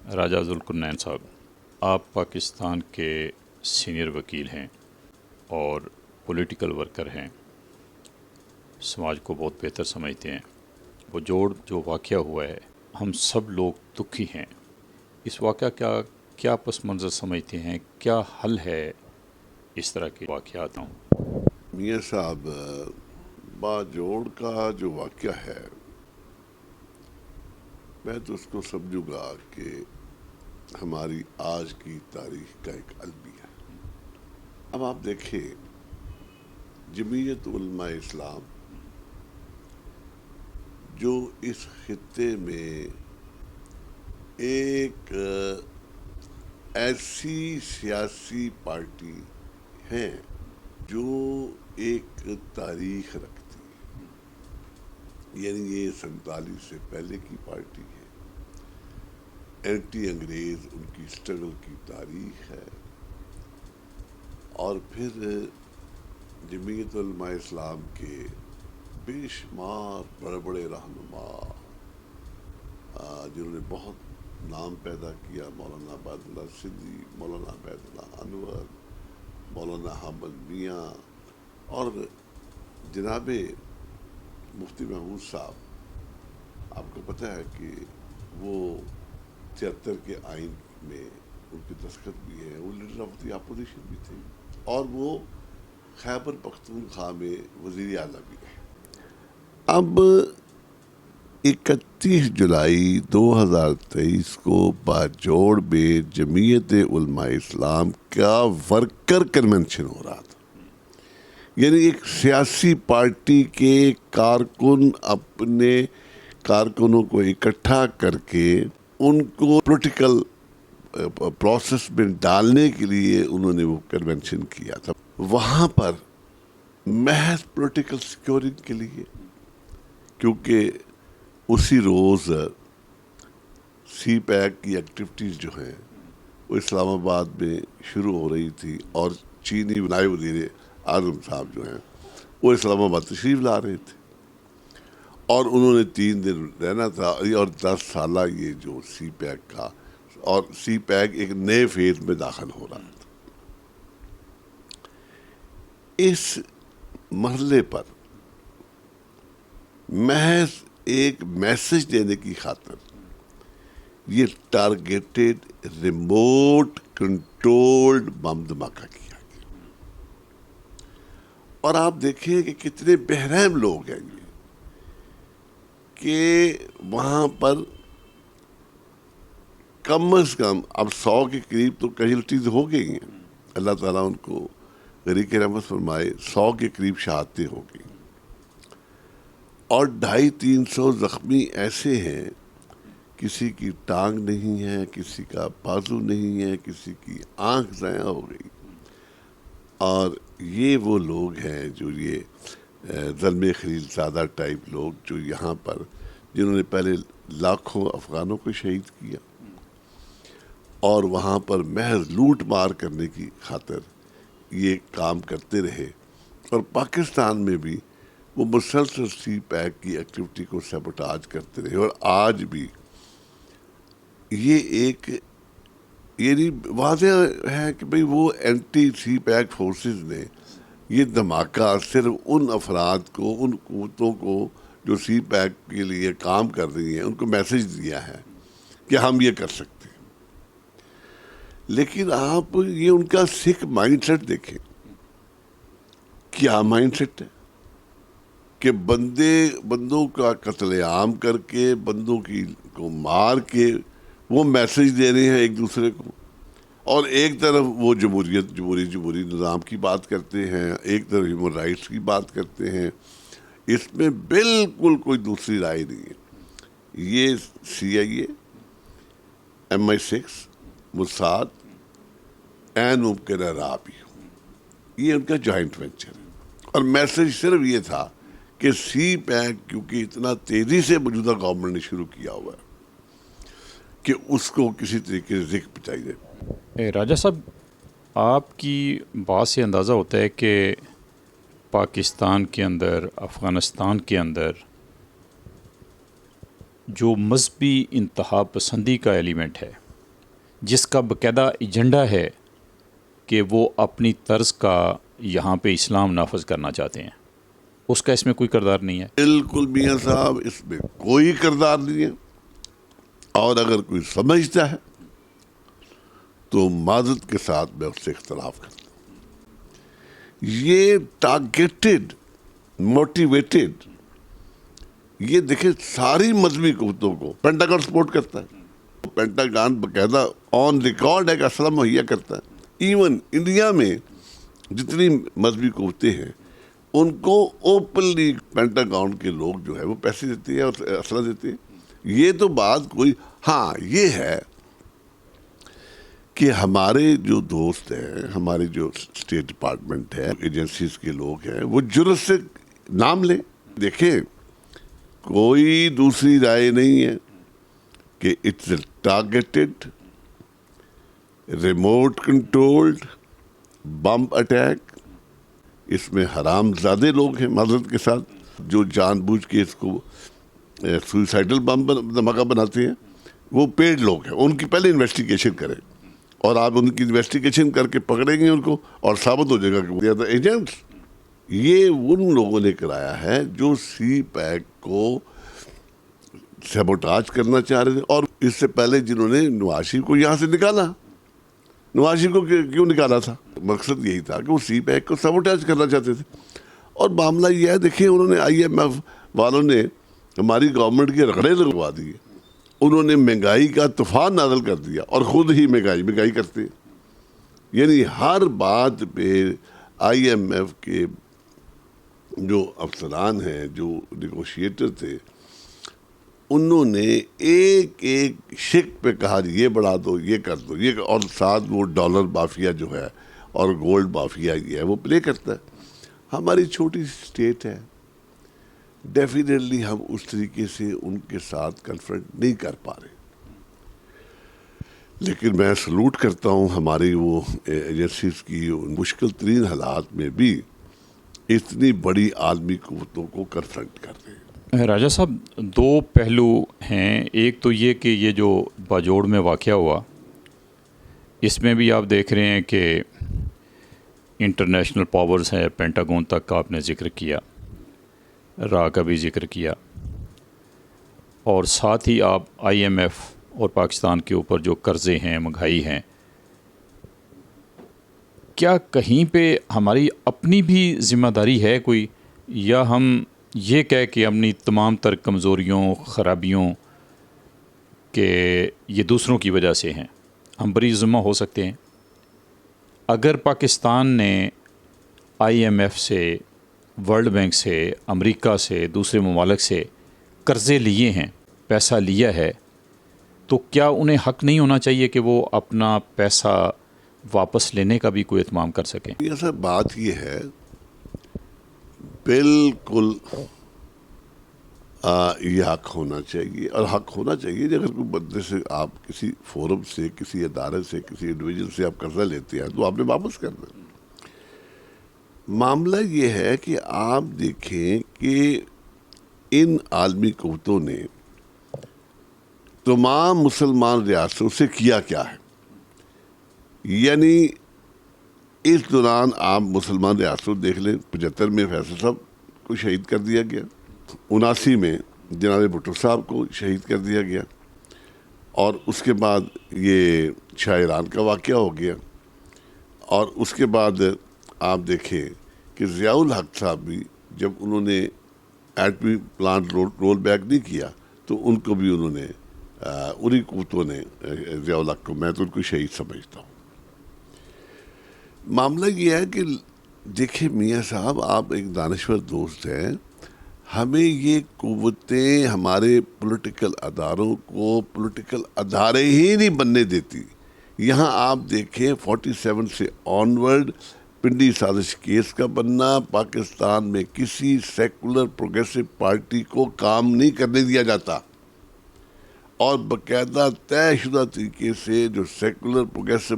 راجہ ذوالقرنین صاحب، آپ پاکستان کے سینئر وکیل ہیں اور پولیٹیکل ورکر ہیں، سماج کو بہت بہتر سمجھتے ہیں۔ وہ جو واقعہ ہوا ہے، ہم سب لوگ دکھی ہیں۔ اس واقعہ کا کیا پس منظر سمجھتے ہیں؟ کیا حل ہے اس طرح کے واقعات ہوں؟ میاں صاحب، باجوڑ کا جو واقعہ ہے، میں تو اس کو سمجھوں گا کہ ہماری آج کی تاریخ کا ایک المیہ ہے۔ اب آپ دیکھیں، جمعیت علماء اسلام جو اس خطے میں ایک ایسی سیاسی پارٹی ہیں جو ایک تاریخ رکھتی ہے، یعنی یہ 47 سے پہلے کی پارٹی ہے، اینٹی انگریز ان کی اسٹرگل کی تاریخ ہے، اور پھر جمعیت علماء اسلام کے بے شمار بڑے بڑے رہنما جنہوں نے بہت نام پیدا کیا، مولانا عبید اللہ سندھی، مولانا عبید اللہ انور، مولانا حامد میاں، اور جناب مفتی محمود صاحب، آپ کو پتہ ہے کہ وہ 73 کے آئین میں ان کی دستخط بھی ہے، وہ لیڈر آف دی اپوزیشن بھی تھے، اور وہ خیبر پختونخوا میں وزیر اعلیٰ بھی ہے۔ اب 31 جولائی 2023 کو باجوڑ میں جمعیت علماء اسلام کا ورکر کنونشن ہو رہا تھا، یعنی ایک سیاسی پارٹی کے کارکن اپنے کارکنوں کو اکٹھا کر کے ان کو پولیٹیکل پروسیس میں ڈالنے کے لیے انہوں نے وہ کنونشن کیا تھا۔ وہاں پر محض پولیٹیکل سیکیورنگ کے لیے، کیونکہ اسی روز سی پیک کی ایکٹیویٹیز جو ہیں وہ اسلام آباد میں شروع ہو رہی تھی، اور چینی نائب وزیر اعظم صاحب جو ہیں وہ اسلام آباد تشریف لا رہے تھے، اور انہوں نے 3 دن رہنا تھا، اور 10 سالہ یہ جو سی پیک کا، اور سی پیک ایک نئے فیز میں داخل ہو رہا تھا۔ اس مرحلے پر محض ایک میسج دینے کی خاطر یہ ٹارگیٹڈ ریموٹ کنٹرولڈ بم دھماکہ کیا گیا، اور آپ دیکھیں کہ کتنے بہرحم لوگ ہیں یہ، کہ وہاں پر کم از کم اب 100 کے قریب تو کیجولٹیز ہو گئی ہیں، اللہ تعالیٰ ان کو غریق رحمت فرمائے، 100 کے قریب شہادتیں ہو گئی، اور 250-300 زخمی ایسے ہیں، کسی کی ٹانگ نہیں ہے، کسی کا بازو نہیں ہے، کسی کی آنکھ ضائع ہو گئی، اور یہ وہ لوگ ہیں جو یہ زلمے خلیل زادہ ٹائپ لوگ جو یہاں پر، جنہوں نے پہلے لاکھوں افغانوں کو شہید کیا، اور وہاں پر محض لوٹ مار کرنے کی خاطر یہ کام کرتے رہے، اور پاکستان میں بھی وہ مسلسل سی پیک کی ایکٹیویٹی کو سیبوٹاج کرتے رہے، اور آج بھی یہ ایک یعنی واضح ہے کہ بھئی وہ اینٹی سی پیک فورسز نے یہ دھماکہ صرف ان افراد کو، ان قوتوں کو جو سی پیک کے لیے کام کر رہی ہیں، ان کو میسج دیا ہے کہ ہم یہ کر سکتے ہیں۔ لیکن آپ یہ ان کا سکھ مائنڈ سیٹ دیکھیں، کیا مائنڈ سیٹ ہے کہ بندوں کا قتل عام کر کے، بندوں کو مار کے وہ میسج دے رہے ہیں ایک دوسرے کو، اور ایک طرف وہ جمہوری نظام کی بات کرتے ہیں، ایک طرف ہیومن رائٹس کی بات کرتے ہیں۔ اس میں بالکل کوئی دوسری رائے نہیں ہے۔ یہ CIA، MI6، موساد، این ممکنہ رہا بھی ہو، یہ ان کا جوائنٹ وینچر ہے، اور میسج صرف یہ تھا کہ سی پیک کیونکہ اتنا تیزی سے موجودہ گورنمنٹ نے شروع کیا ہوا ہے کہ اس کو کسی طریقے سے ذکر بچائی جائے۔ راجہ صاحب، آپ کی بات سے اندازہ ہوتا ہے کہ پاکستان کے اندر، افغانستان کے اندر جو مذہبی انتہا پسندی کا ایلیمنٹ ہے، جس کا باقاعدہ ایجنڈا ہے کہ وہ اپنی طرز کا یہاں پہ اسلام نافذ کرنا چاہتے ہیں، اس کا اس میں کوئی کردار نہیں ہے؟ بالکل میاں صاحب، اس میں کوئی کردار نہیں ہے، اور اگر کوئی سمجھتا ہے تو معذرت کے ساتھ میں اس سے اختلاف کرتا ہوں۔ یہ ٹارگیٹڈ، موٹیویٹڈ، یہ دیکھیں ساری مذہبی قوتوں کو پینٹاگون سپورٹ کرتا ہے، پینٹاگون باقاعدہ آن ریکارڈ ایک اسلحہ مہیا کرتا ہے۔ ایون انڈیا میں جتنی مذہبی قوتیں ہیں ان کو اوپنلی پینٹاگون کے لوگ جو ہے وہ پیسے دیتے ہیں اور اسلحہ دیتے ہیں۔ یہ تو بات کوئی، ہاں یہ ہے کہ ہمارے جو دوست ہیں، ہمارے جو اسٹیٹ ڈپارٹمنٹ ہے، ایجنسیز کے لوگ ہیں، وہ جرت سے نام لیں۔ دیکھیں کوئی دوسری رائے نہیں ہے کہ it's a targeted, remote controlled bomb attack. اس میں حرام زادے لوگ ہیں معذرت کے ساتھ، جو جان بوجھ کے اس کو سوئسائڈل بم دھماکہ بناتے ہیں، وہ پیڈ لوگ ہیں۔ ان کی پہلے انویسٹیگیشن کریں، اور آپ ان کی انویسٹیگیشن کر کے پکڑیں گے ان کو، اور ثابت ہو جائے گا کہ وہ زیادہ ایجنٹس یہ ان لوگوں نے کرایا ہے جو سی پیک کو سیبوٹاج کرنا چاہ رہے تھے، اور اس سے پہلے جنہوں نے نواز شریف کو یہاں سے نکالا۔ نواز شریف کو کیوں نکالا تھا؟ مقصد یہی تھا کہ وہ سی پیک کو سیبوٹاج کرنا چاہتے تھے۔ اور معاملہ یہ ہے، دیکھیں انہوں نے آئی ایم ایف والوں نے ہماری گورنمنٹ کے رگڑے لگوا دیے، انہوں نے مہنگائی کا طوفان نازل کر دیا، اور خود ہی مہنگائی کرتے ہیں۔ یعنی ہر بات پہ آئی ایم ایف کے جو افسران ہیں، جو نیگوشیٹر تھے، انہوں نے ایک ایک شک پہ کہا یہ بڑھا دو، یہ کر دو، یہ، اور ساتھ وہ ڈالر مافیا جو ہے اور گولڈ مافیا یہ ہے وہ پلے کرتا ہے۔ ہماری چھوٹی اسٹیٹ ہے، ڈیفینیٹلی ہم اس طریقے سے ان کے ساتھ کنفرنٹ نہیں کر پا رہے، لیکن میں سلوٹ کرتا ہوں ہماری وہ ایجنسیز کی مشکل ترین حالات میں بھی اتنی بڑی عالمی قوتوں کو کنفرنٹ کر رہے ہیں۔ راجہ صاحب، دو پہلو ہیں، ایک تو یہ کہ یہ جو باجوڑ میں واقعہ ہوا، اس میں بھی آپ دیکھ رہے ہیں کہ انٹرنیشنل پاورز ہیں، پینٹاگون تک کا آپ نے ذکر کیا، را کا بھی ذکر کیا، اور ساتھ ہی آپ آئی ایم ایف اور پاکستان کے اوپر جو قرضے ہیں، مہنگائی ہیں، کیا کہیں پہ ہماری اپنی بھی ذمہ داری ہے کوئی، یا ہم یہ کہہ کہ اپنی تمام تر کمزوریوں، خرابیوں کہ یہ دوسروں کی وجہ سے ہیں، ہم بری ذمہ ہو سکتے ہیں؟ اگر پاکستان نے آئی ایم ایف سے، ورلڈ بینک سے، امریکہ سے، دوسرے ممالک سے قرضے لیے ہیں، پیسہ لیا ہے، تو کیا انہیں حق نہیں ہونا چاہیے کہ وہ اپنا پیسہ واپس لینے کا بھی کوئی اہتمام کر سکیں؟ یہ سر بات یہ ہے، بالکل یہ حق ہونا چاہیے، اور حق ہونا چاہیے کہ اگر کوئی بندے سے آپ کسی فورم سے، کسی ادارے سے، کسی انڈیویجل سے آپ قرضہ لیتے ہیں تو آپ نے واپس کرنا۔ معاملہ یہ ہے کہ آپ دیکھیں کہ ان عالمی قوتوں نے تمام مسلمان ریاستوں سے کیا کیا ہے۔ یعنی اس دوران آپ مسلمان ریاستوں دیکھ لیں، 75 میں فیصل صاحب کو شہید کر دیا گیا، 79 میں جناب بھٹو صاحب کو شہید کر دیا گیا، اور اس کے بعد یہ شاہ ایران کا واقعہ ہو گیا، اور اس کے بعد آپ دیکھیں کہ ضیاء الحق صاحب بھی جب انہوں نے ایٹمی پلانٹ رول بیک نہیں کیا تو ان کو بھی انہوں نے انہی قوتوں نے، ضیاء الحق کو میں تو ان کو شہید سمجھتا ہوں۔ معاملہ یہ ہے کہ دیکھیں میاں صاحب، آپ ایک دانشور دوست ہیں، ہمیں یہ قوتیں ہمارے پولیٹیکل اداروں کو پولیٹیکل ادارے ہی نہیں بننے دیتی۔ یہاں آپ دیکھیں 47 سے آنورڈ پنڈی سازش کیس کا بننا، پاکستان میں کسی سیکولر پروگریسو پارٹی کو کام نہیں کرنے دیا جاتا، اور باقاعدہ طے شدہ طریقے سے جو سیکولر پروگریسو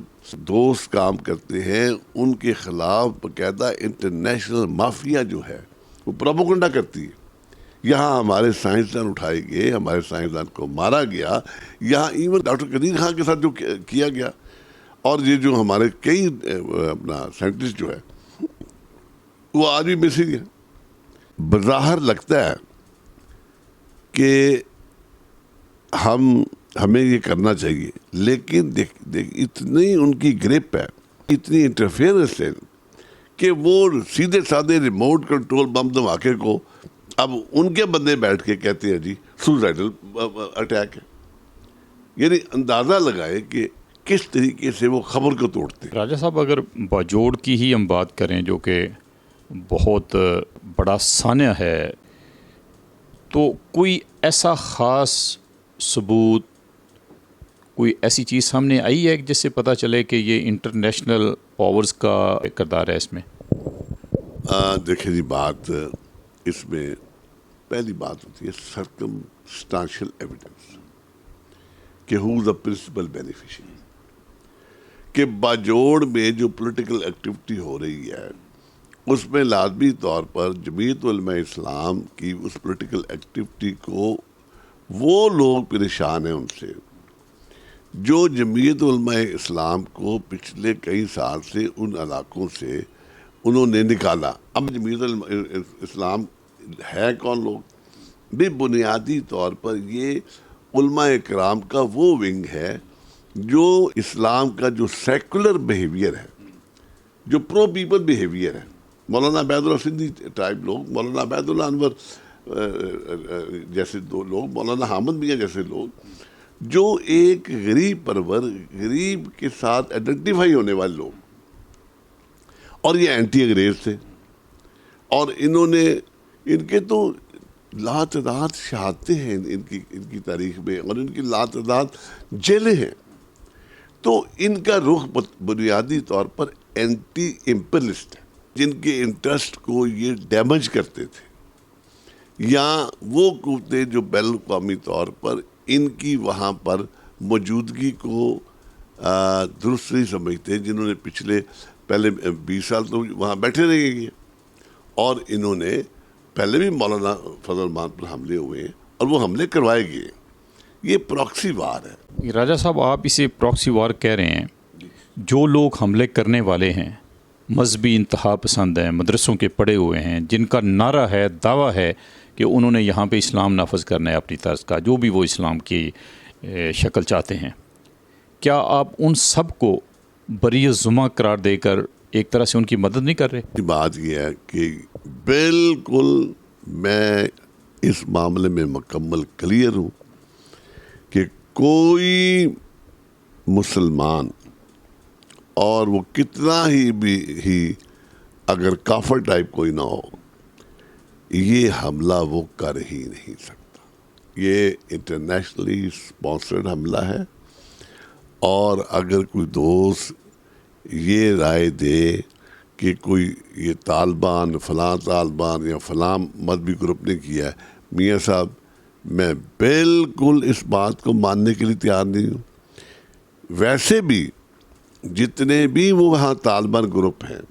دوست کام کرتے ہیں ان کے خلاف باقاعدہ انٹرنیشنل مافیا جو ہے وہ پروپیگنڈا کرتی ہے یہاں ہمارے سائنسدان اٹھائے گئے، ہمارے سائنسدان کو مارا گیا، یہاں ایون ڈاکٹر قدیر خان کے ساتھ جو کیا گیا، اور یہ جو ہمارے کئی اپنا سائنٹسٹ جو ہے وہ آج بھی مسنگ ہے۔ بظاہر لگتا ہے کہ ہمیں یہ کرنا چاہیے، لیکن دیکھ اتنی ان کی گرپ ہے، اتنی انٹرفیئرنس ہے کہ وہ سیدھے سادھے ریموٹ کنٹرول بم دھماکے کو اب ان کے بندے بیٹھ کے کہتے ہیں جی سوسائڈل اٹیک ہے۔ یعنی اندازہ لگائے کہ کس طریقے سے وہ خبر کو توڑتے ہیں۔ راجہ صاحب، اگر باجوڑ کی ہی ہم بات کریں جو کہ بہت بڑا سانحہ ہے، تو کوئی ایسا خاص ثبوت، کوئی ایسی چیز سامنے آئی ہے جس سے پتہ چلے کہ یہ انٹرنیشنل پاورز کا کردار ہے اس میں؟ دیکھیں جی، بات اس میں پہلی بات ہوتی ہے سرکمسٹانشل ایویڈنس، کہ ہو دا پرنسپل بینیفیشری، کہ باجوڑ میں جو پولیٹیکل ایکٹیویٹی ہو رہی ہے اس میں لازمی طور پر جمعیت علماء اسلام کی اس پولیٹیکل ایکٹیویٹی کو وہ لوگ پریشان ہیں ان سے جو جمعیت علماء اسلام کو پچھلے کئی سال سے ان علاقوں سے انہوں نے نکالا۔ اب جمعیت علماء اسلام ہے کون لوگ؟ بھی بنیادی طور پر یہ علماء اکرام کا وہ ونگ ہے جو اسلام کا جو سیکولر بیہیویئر ہے، جو پرو پیپل بیہیویئر ہے، مولانا عبید اللہ سندھی ٹائپ لوگ، مولانا عبید اللہ انور جیسے دو لوگ، مولانا حامد میاں جیسے لوگ، جو ایک غریب پرور، غریب کے ساتھ آئیڈینٹیفائی ہونے والے لوگ، اور یہ اینٹی انگریز تھے، اور انہوں نے ان کے تو لاتعداد شہادتیں ہیں ان کی تاریخ میں، اور ان کی لاتعداد جیلیں ہیں۔ تو ان کا رخ بنیادی طور پر اینٹی امپیرلسٹ ہے، جن کے انٹرسٹ کو یہ ڈیمیج کرتے تھے، یا وہ قوتیں جو بین الاقوامی طور پر ان کی وہاں پر موجودگی کو درست نہیں سمجھتے، جنہوں نے پہلے 20 سال تو وہاں بیٹھے رہے گے، اور انہوں نے پہلے بھی مولانا فضل الرحمان پر حملے ہوئے ہیں اور وہ حملے کروائے گئے۔ یہ پراکسی وار ہے۔ راجہ صاحب، آپ اسے پراکسی وار کہہ رہے ہیں۔ جو لوگ حملے کرنے والے ہیں مذہبی انتہا پسند ہیں، مدرسوں کے پڑے ہوئے ہیں، جن کا نعرہ ہے، دعویٰ ہے کہ انہوں نے یہاں پہ اسلام نافذ کرنا ہے اپنی طرز کا، جو بھی وہ اسلام کی شکل چاہتے ہیں، کیا آپ ان سب کو بری ذمہ قرار دے کر ایک طرح سے ان کی مدد نہیں کر رہے؟ بات یہ ہے کہ بالکل میں اس معاملے میں مکمل کلیئر ہوں کہ کوئی مسلمان، اور وہ کتنا ہی اگر کافر ٹائپ کوئی نہ ہو، یہ حملہ وہ کر ہی نہیں سکتا۔ یہ انٹرنیشنلی اسپانسرڈ حملہ ہے، اور اگر کوئی دوست یہ رائے دے کہ کوئی یہ طالبان، فلاں طالبان یا فلاں مذہبی گروپ نے کیا ہے، میاں صاحب میں بالکل اس بات کو ماننے کے لیے تیار نہیں ہوں۔ ویسے بھی جتنے بھی وہ وہاں طالبان گروپ ہیں،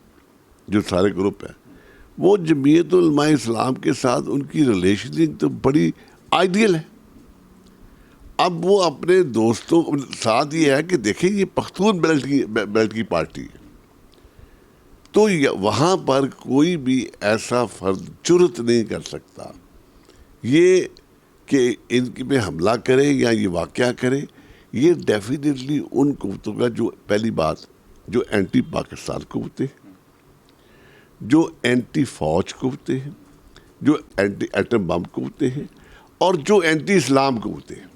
جو سارے گروپ ہیں، وہ جمعیت علماء اسلام کے ساتھ ان کی ریلیشن تو بڑی آئیڈیل ہے۔ اب وہ اپنے دوستوں ساتھ یہ ہے کہ دیکھیں یہ پختون بیلٹ کی پارٹی ہے، تو وہاں پر کوئی بھی ایسا فرد جرت نہیں کر سکتا یہ کہ ان میں حملہ کرے یا یہ واقعہ کرے۔ یہ ڈیفینیٹلی ان قوتوں کا، جو پہلی بات جو اینٹی پاکستان قوتیں ہیں، جو اینٹی فوج قوتیں ہیں، جو اینٹی ایٹم بم قوتیں ہیں، اور جو اینٹی اسلام قوتیں ہیں،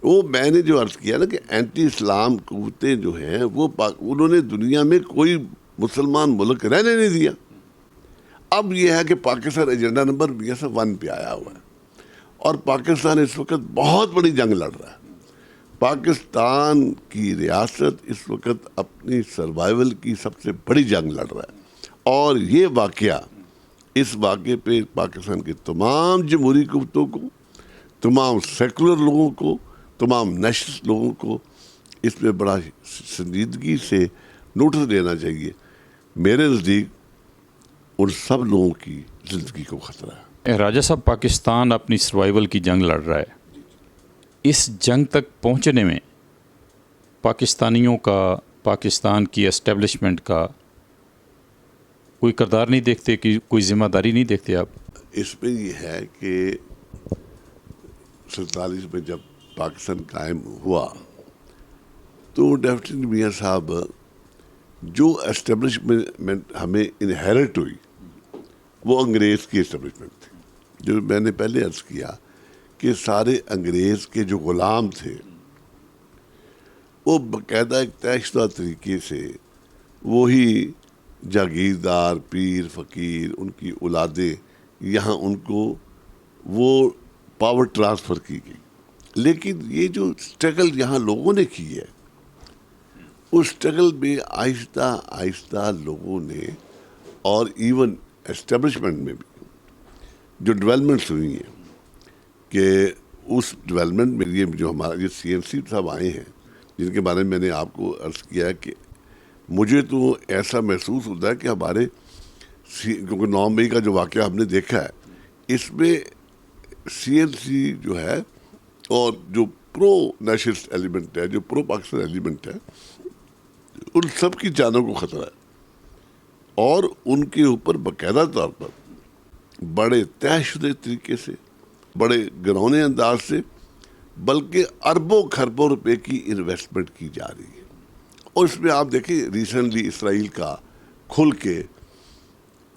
وہ میں نے جو عرض کیا نا کہ اینٹی اسلام قوتیں جو ہیں وہ انہوں نے دنیا میں کوئی مسلمان ملک رہنے نہیں دیا۔ اب یہ ہے کہ پاکستان ایجنڈا نمبر 1 پہ آیا ہوا ہے، اور پاکستان اس وقت بہت بڑی جنگ لڑ رہا ہے۔ پاکستان کی ریاست اس وقت اپنی سروائیول کی سب سے بڑی جنگ لڑ رہا ہے، اور یہ واقعہ، اس واقعے پہ پاکستان کے تمام جمہوری قوتوں کو، تمام سیکولر لوگوں کو، تمام نیشنل لوگوں کو اس میں بڑا سنجیدگی سے نوٹس لینا چاہیے۔ میرے نزدیک ان سب لوگوں کی زندگی کو خطرہ ہے۔ راجہ صاحب، پاکستان اپنی سروائیول کی جنگ لڑ رہا ہے. اس جنگ تک پہنچنے میں پاکستانیوں کا، پاکستان کی اسٹیبلشمنٹ کا کوئی کردار نہیں دیکھتے، کہ کوئی ذمہ داری نہیں دیکھتے آپ؟ اس میں یہ ہے کہ 47 میں جب پاکستان قائم ہوا تو ڈیفینیٹلی میاں صاحب جو اسٹیبلشمنٹ ہمیں انہیرٹ ہوئی وہ انگریز کی اسٹیبلشمنٹ تھی. جو میں نے پہلے عرض کیا کہ سارے انگریز کے جو غلام تھے وہ باقاعدہ ایک طے شدہ طریقے سے وہی جاگیردار، پیر، فقیر، ان کی اولادیں یہاں ان کو وہ پاور ٹرانسفر کی گئی. لیکن یہ جو اسٹرگل یہاں لوگوں نے کی ہے اس اسٹرگل میں آہستہ آہستہ لوگوں نے، اور ایون اسٹیبلشمنٹ میں بھی جو ڈیولپمنٹس ہوئی ہیں، کہ اس ڈیولپمنٹ میں یہ جو ہمارا یہ سی این سی صاحب آئے ہیں جن کے بارے میں میں نے آپ کو عرض کیا ہے کہ مجھے تو ایسا محسوس ہوتا ہے کہ ہمارے کیونکہ 9 مئی کا جو واقعہ ہم نے دیکھا ہے اس میں سی این سی جو ہے اور جو پرو نیشنلسٹ ایلیمنٹ ہے، جو پرو پاکستان ایلیمنٹ ہے، ان سب کی جانوں کو خطرہ ہے. اور ان کے اوپر باقاعدہ طور پر بڑے طے شدہ طریقے سے، بڑے گھرونے انداز سے، بلکہ اربوں خربوں روپے کی انویسٹمنٹ کی جا رہی ہے. اور اس میں آپ دیکھیں ریسنٹلی اسرائیل کا کھل کے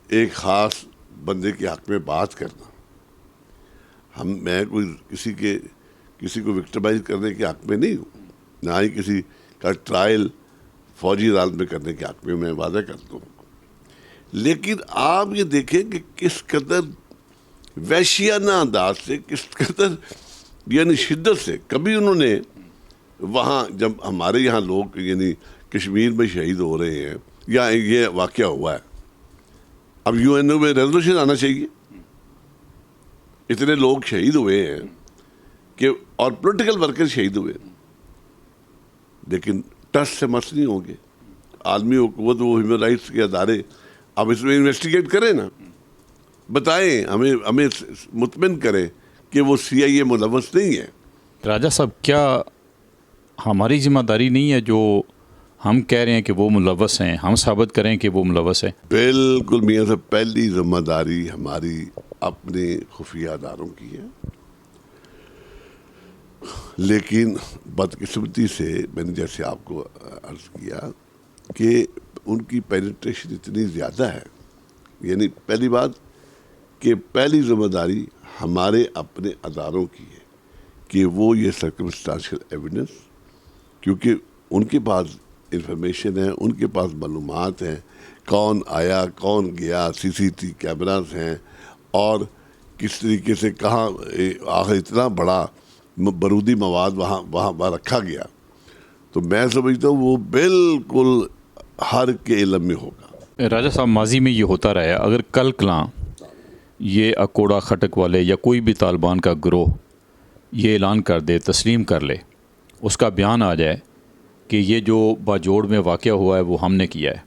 ایک خاص بندے کے حق میں بات کرنا، میں کوئی کسی کو وکٹمائز کرنے کے حق میں نہیں ہوں، نہ ہی کسی کا ٹرائل فوجی عدالت میں کرنے کے حق میں وعدہ کرتا ہوں. لیکن آپ یہ دیکھیں کہ کس قدر وحشیانہ انداز سے، کس قدر یعنی شدت سے کبھی انہوں نے وہاں، جب ہمارے یہاں لوگ یعنی کشمیر میں شہید ہو رہے ہیں یا یہ واقعہ ہوا ہے، اب یو این او میں ریزولوشن آنا چاہیے. اتنے لوگ شہید ہوئے ہیں کہ اور پولیٹیکل ورکر شہید ہوئے، لیکن ٹس سے مس نہیں ہوں گے. عالمی حکومت و ہیومن رائٹس کے ادارے اب اس میں انویسٹیگیٹ کریں نا، بتائیں ہمیں مطمئن کریں کہ وہ سی آئی اے ملوث نہیں ہے. راجہ صاحب، کیا ہماری ذمہ داری نہیں ہے جو ہم کہہ رہے ہیں کہ وہ ملوث ہیں، ہم ثابت کریں کہ وہ ملوث ہیں؟ بالکل میاں صاحب، پہلی ذمہ داری ہماری اپنے خفیہ اداروں کی ہے. لیکن بدقسمتی سے میں نے جیسے آپ کو عرض کیا کہ ان کی پینیٹریشن اتنی زیادہ ہے. یعنی پہلی بات کہ پہلی ذمہ داری ہمارے اپنے اداروں کی ہے کہ وہ یہ سرکمسٹانشل ایویڈنس، کیونکہ ان کے پاس انفارمیشن ہے، ان کے پاس معلومات ہیں، کون آیا کون گیا، سی سی ٹی کیمراز ہیں، اور کس طریقے سے کہاں آخر اتنا بڑا بارودی مواد وہاں رکھا گیا. تو میں سمجھتا ہوں وہ بالکل ہر کے علم میں ہوگا. راجہ صاحب، ماضی میں یہ ہوتا رہا ہے، اگر کل کلاں یہ اکوڑا خٹک والے یا کوئی بھی طالبان کا گروہ یہ اعلان کر دے، تسلیم کر لے، اس کا بیان آ جائے کہ یہ جو باجوڑ میں واقعہ ہوا ہے وہ ہم نے کیا ہے،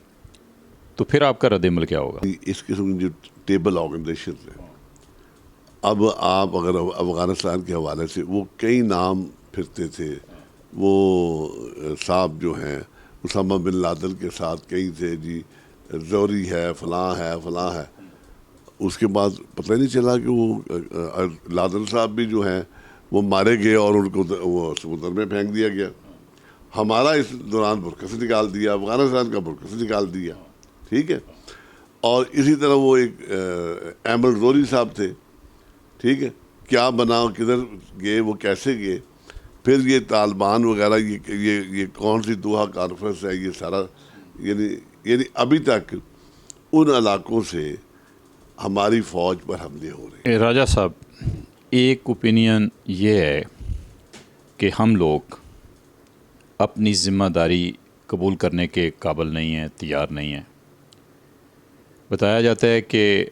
تو پھر آپ کا رد عمل کیا ہوگا؟ اس قسم کی جو ٹیبل آرگنائزیشن ہے، اب آپ اگر افغانستان کے حوالے سے وہ کئی نام پھرتے تھے، وہ صاحب جو ہیں اسامہ بن لادن کے ساتھ کئی تھے، جی زوری ہے، فلاں ہے فلاں ہے. اس کے بعد پتہ نہیں چلا کہ وہ لادن صاحب بھی جو ہیں وہ مارے گئے اور ان کو وہ سمندر میں پھینک دیا گیا. ہمارا اس دوران برقع سے نکال دیا، افغانستان کا برقع سے نکال دیا. ٹھیک ہے. اور اسی طرح وہ ایک ایمل زوری صاحب تھے. ٹھیک ہے. کیا بنا، کدھر گئے، وہ کیسے گئے. پھر یہ طالبان وغیرہ، یہ کون سی دوحہ کانفرنس ہے، یہ سارا یعنی ابھی تک ان علاقوں سے ہماری فوج پر حملے ہو رہے ہیں. راجہ صاحب، ایک اوپینین یہ ہے کہ ہم لوگ اپنی ذمہ داری قبول کرنے کے قابل نہیں ہیں، تیار نہیں ہیں. بتایا جاتا ہے کہ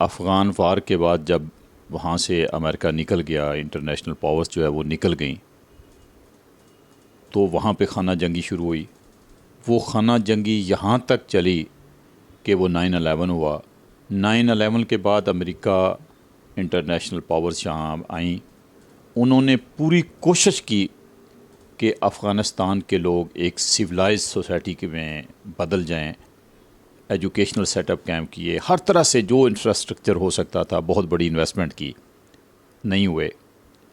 افغان وار کے بعد جب وہاں سے امریکہ نکل گیا، انٹرنیشنل پاورز جو ہے وہ نکل گئیں، تو وہاں پہ خانہ جنگی شروع ہوئی. وہ خانہ جنگی یہاں تک چلی کہ وہ 9/11 ہوا. 9/11 کے بعد امریکہ انٹرنیشنل پاورز یہاں آئیں انہوں نے پوری کوشش کی کہ افغانستان کے لوگ ایک سویلائز سوسائٹی کے میں بدل جائیں، ایجوکیشنل سیٹ اپ قائم کیے، ہر طرح سے جو انفراسٹرکچر ہو سکتا تھا بہت بڑی انویسٹمنٹ کی، نہیں ہوئے،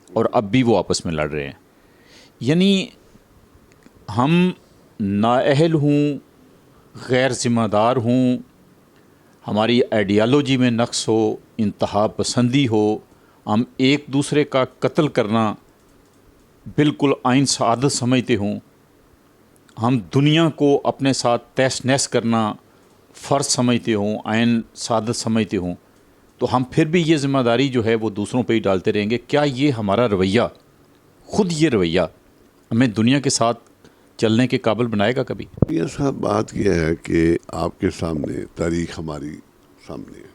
اور اب بھی وہ آپس میں لڑ رہے ہیں. یعنی ہم نااہل ہوں، غیر ذمہ دار ہوں، ہماری آئیڈیالوجی میں نقص ہو، انتہا پسندی ہو، ہم ایک دوسرے کا قتل کرنا بالکل آئین سعادت سمجھتے ہوں، ہم دنیا کو اپنے ساتھ تہس نہس کرنا فرض سمجھتے ہوں، آئین سعادت سمجھتے ہوں، تو ہم پھر بھی یہ ذمہ داری جو ہے وہ دوسروں پہ ہی ڈالتے رہیں گے. کیا یہ ہمارا رویہ، خود یہ رویہ ہمیں دنیا کے ساتھ چلنے کے قابل بنائے گا کبھی؟ یہ صاحب بات یہ ہے کہ آپ کے سامنے تاریخ ہماری سامنے ہے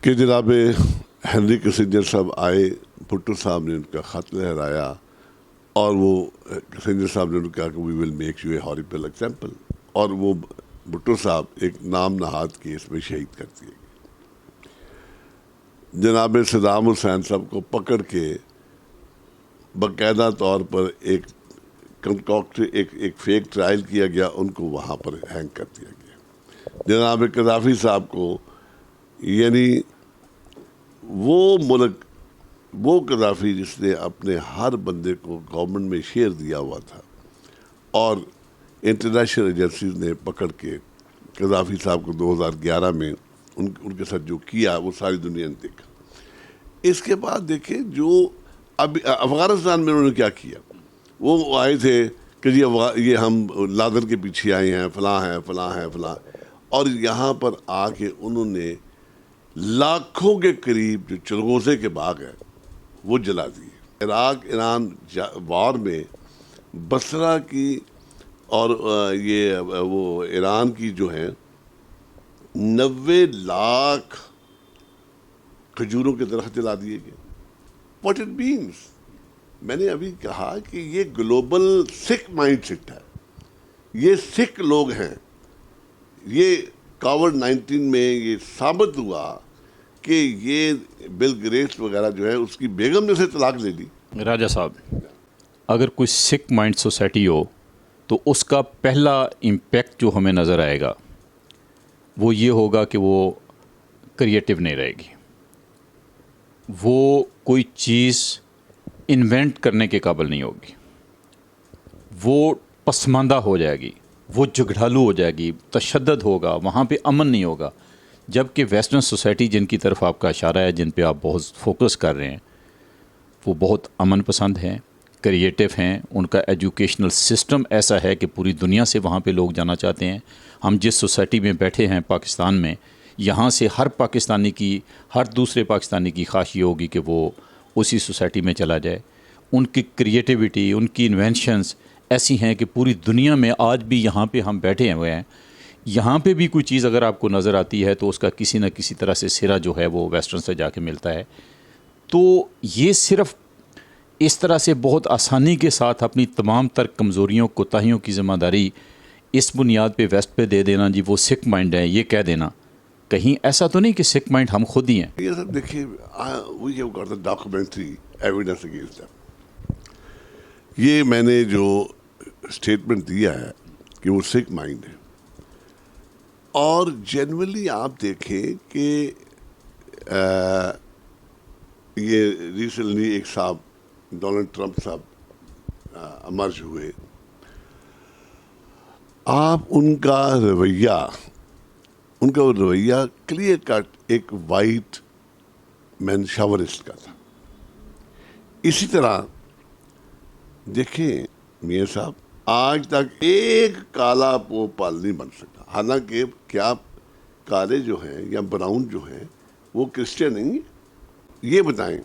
کہ جناب ہنری کسنجر صاحب آئے، بھٹو صاحب نے ان کا خط لہرایا اور وہ کسنجر صاحب نے ان کا کہا کہ we will make you a horrible example, اور وہ بھٹو صاحب ایک نام نہاد کیس میں شہید کر دیے گئے. جناب صدام حسین صاحب کو پکڑ کے باقاعدہ طور پر ایک فیک ٹرائل کیا گیا، ان کو وہاں پر ہینگ کر دیا گیا. جناب قذافی صاحب کو، یعنی وہ ملک، وہ قذافی جس نے اپنے ہر بندے کو گورنمنٹ میں شیئر دیا ہوا تھا، اور انٹرنیشنل ایجنسیز نے پکڑ کے قذافی صاحب کو 2011 میں ان کے ساتھ جو کیا وہ ساری دنیا نے دیکھا. اس کے بعد دیکھیں جو اب افغانستان میں انہوں نے کیا کیا. وہ آئے تھے کہ جی یہ ہم لادن کے پیچھے آئے ہیں، فلاں ہیں فلاں ہیں فلاں، اور یہاں پر آ کے انہوں نے لاکھوں کے قریب جو چلغوزے کے باغ ہیں وہ جلا دیے. عراق ایران وار میں بصرہ کی اور یہ وہ ایران کی جو ہے 90 لاکھ کھجوروں کے درخت جلا دیے گئے. واٹ اٹ مینس، میں نے ابھی کہا کہ یہ گلوبل سکھ مائنڈ سیٹ ہے، یہ سکھ لوگ ہیں. یہ کووڈ 19 میں یہ ثابت ہوا کہ یہ بل گیٹس وغیرہ جو ہے اس کی بیگم نے سے طلاق لے لی. راجہ صاحب، اگر کوئی سکھ مائنڈ سوسائٹی ہو تو اس کا پہلا امپیکٹ جو ہمیں نظر آئے گا وہ یہ ہوگا کہ وہ کریٹیو نہیں رہے گی، وہ کوئی چیز انوینٹ کرنے کے قابل نہیں ہوگی، وہ پسماندہ ہو جائے گی، وہ جھگڑالو ہو جائے گی، تشدد ہوگا، وہاں پہ امن نہیں ہوگا. جبکہ ویسٹرن سوسائٹی جن کی طرف آپ کا اشارہ ہے، جن پہ آپ بہت فوکس کر رہے ہیں، وہ بہت امن پسند ہیں، کریٹیو ہیں، ان کا ایجوکیشنل سسٹم ایسا ہے کہ پوری دنیا سے وہاں پہ لوگ جانا چاہتے ہیں. ہم جس سوسائٹی میں بیٹھے ہیں پاکستان میں، یہاں سے ہر پاکستانی کی، ہر دوسرے پاکستانی کی خواہش یہ ہوگی کہ وہ اسی سوسائٹی میں چلا جائے. ان کی کریٹیوٹی، ان کی انوینشنز ایسی ہیں کہ پوری دنیا میں آج بھی یہاں پہ ہم بیٹھے ہوئے ہیں، یہاں پہ بھی کوئی چیز اگر آپ کو نظر آتی ہے تو اس کا کسی نہ کسی طرح سے سرا جو ہے وہ ویسٹرن سے جا کے ملتا ہے. تو یہ صرف اس طرح سے بہت آسانی کے ساتھ اپنی تمام تر کمزوریوں کوتاہیوں کی ذمہ داری اس بنیاد پہ ویسٹ پہ دے دینا جی وہ سکھ مائنڈ ہے، یہ کہہ دینا، کہیں ایسا تو نہیں کہ سکھ مائنڈ ہم خود ہی ہیں؟ یہ سب دیکھیے، we have got the documentary evidence against them. یہ میں نے جو اسٹیٹمنٹ دیا ہے کہ وہ سکھ مائنڈ ہے، اور جنرلی آپ دیکھیں کہ یہ ریسنٹلی ایک صاحب ڈونلڈ ٹرمپ صاحب امرج ہوئے، آپ ان کا رویہ کلیئر کٹ ایک وائٹ مین شاورسٹ کا تھا. اسی طرح دیکھیں میاں صاحب، آج تک ایک کالا پوپل نہیں بن سکا. حالانکہ کیا کالے جو ہیں یا براؤن جو ہیں وہ کرسچن نہیں ہیں؟ یہ بتائیں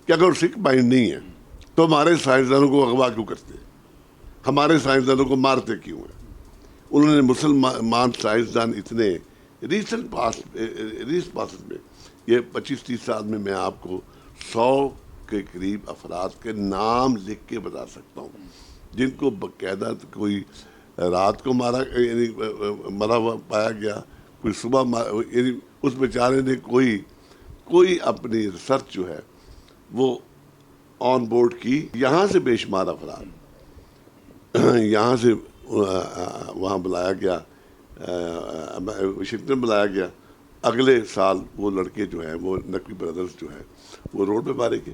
کہ اگر سکھ مائنڈ نہیں ہے تو ہمارے سائنسدانوں کو اغوا کیوں کرتے ہیں؟ ہمارے سائنسدانوں کو مارتے کیوں ہیں؟ انہوں نے مسلمان سائنسدان اتنے ریسنٹ پاسٹ میں، یہ 25-30 سال میں آپ کو 100 کے قریب افراد کے نام لکھ کے بتا سکتا ہوں جن کو باقاعدہ کوئی رات کو مرا ہوا پایا گیا، کوئی صبح یعنی اس بیچارے نے کوئی کوئی اپنی ریسرچ جو ہے وہ آن بورڈ کی. یہاں سے بے شمار افراد یہاں سے وہاں بلایا گیا, واشنگٹن بلایا گیا. اگلے سال وہ لڑکے جو ہیں, وہ نقوی برادرز جو ہیں, وہ روڈ پہ مارے گئے.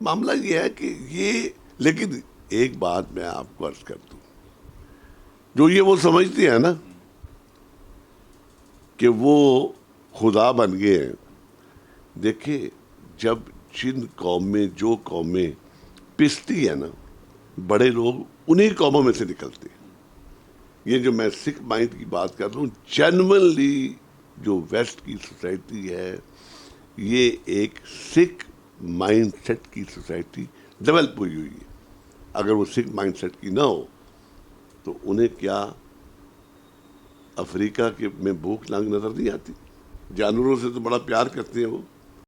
معاملہ یہ ہے کہ یہ, لیکن ایک بات میں آپ کو عرض کر دوں, جو یہ وہ سمجھتے ہیں نا کہ وہ خدا بن گئے ہیں. دیکھیں, جب جن قومیں, جو قومیں پستی ہیں نا, بڑے لوگ انہی قوموں میں سے نکلتے ہیں. یہ جو میں سکھ مائنڈ کی بات کر رہا ہوں, جنرلی جو ویسٹ کی سوسائٹی ہے, یہ ایک سکھ مائنڈ سیٹ کی سوسائٹی ڈیولپ ہوئی ہوئی ہے. اگر وہ سکھ مائنڈ سیٹ کی نہ ہو تو انہیں کیا افریقہ کے میں بھوک ننگ نظر نہیں آتی؟ جانوروں سے تو بڑا پیار کرتے ہیں وہ.